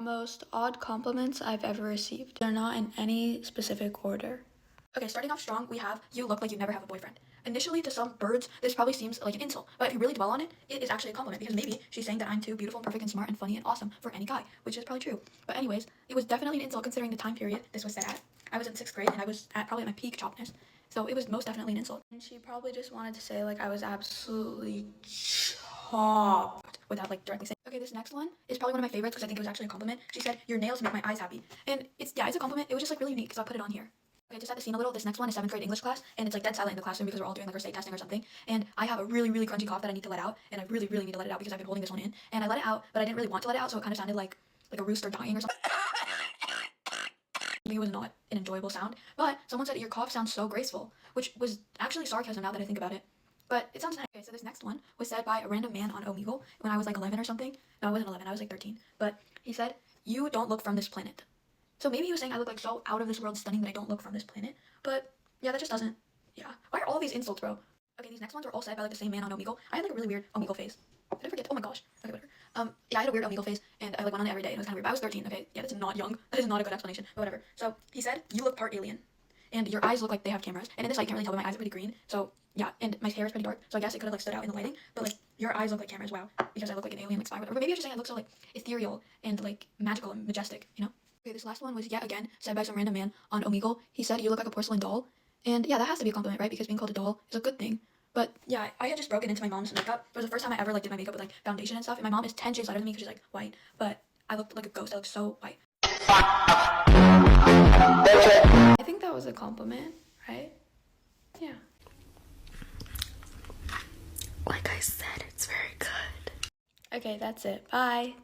most odd compliments I've ever received. They're not in any specific order. Okay, starting off strong, we have, you look like you never have a boyfriend. Initially, to some birds, this probably seems like an insult, but if you really dwell on it, it is actually a compliment, because maybe she's saying that I'm too beautiful and perfect and smart and funny and awesome for any guy, which is probably true. But anyways, it was definitely an insult considering the time period this was said at. I was in 6th grade, and I was probably at my peak chopness, so it was most definitely an insult. And she probably just wanted to say, like, I was absolutely chopped without, like, directly saying. Okay, this next one is probably one of my favorites because I think it was actually a compliment. She said, your nails make my eyes happy. And it's a compliment. It was just, like, really unique, so I put it on here. Okay, just set the scene a little. This next one is 7th grade English class, and it's like dead silent in the classroom because we're all doing like our state testing or something. And I have a really, really crunchy cough that I need to let out, and I really, really need to let it out because I've been holding this one in. And I let it out, but I didn't really want to let it out, so it kind of sounded like a rooster dying or something. It was not an enjoyable sound, but someone said your cough sounds so graceful, which was actually sarcasm now that I think about it. But it sounds nice. Okay, so this next one was said by a random man on Omegle when I was like 11 or something. No, I wasn't 11, I was like 13. But he said, you don't look from this planet. So maybe he was saying I look like so out of this world stunning that I don't look from this planet. But yeah, that just doesn't. Yeah. Why are all these insults, bro? Okay, these next ones were all said by like the same man on Omegle. I had like a really weird Omegle phase. Did I forget? Oh my gosh. Okay, whatever. Yeah, I had a weird Omegle phase, and I like went on it every day, and it was kind of weird. But I was 13. Okay, yeah, that's not young. That is not a good explanation. But whatever. So he said, you look part alien, and your eyes look like they have cameras. And in this light, you can't really tell, but my eyes are pretty green. So yeah, and my hair is pretty dark. So I guess it could have like stood out in the lighting. But like your eyes look like cameras. Wow, because I look like an alien, like spy, whatever. Or maybe I should say I look so like ethereal and like magical and majestic. You know? Okay, this last one was yet again said by some random man on Omegle. He said, you look like a porcelain doll. And yeah, that has to be a compliment, right? Because being called a doll is a good thing. But yeah, I had just broken into my mom's makeup. It was the first time I ever like did my makeup with like foundation and stuff. And my mom is 10 shades lighter than me because she's like white. But I looked like a ghost. I looked so white. I think that was a compliment, right? Yeah. Like I said, it's very good. Okay, that's it. Bye.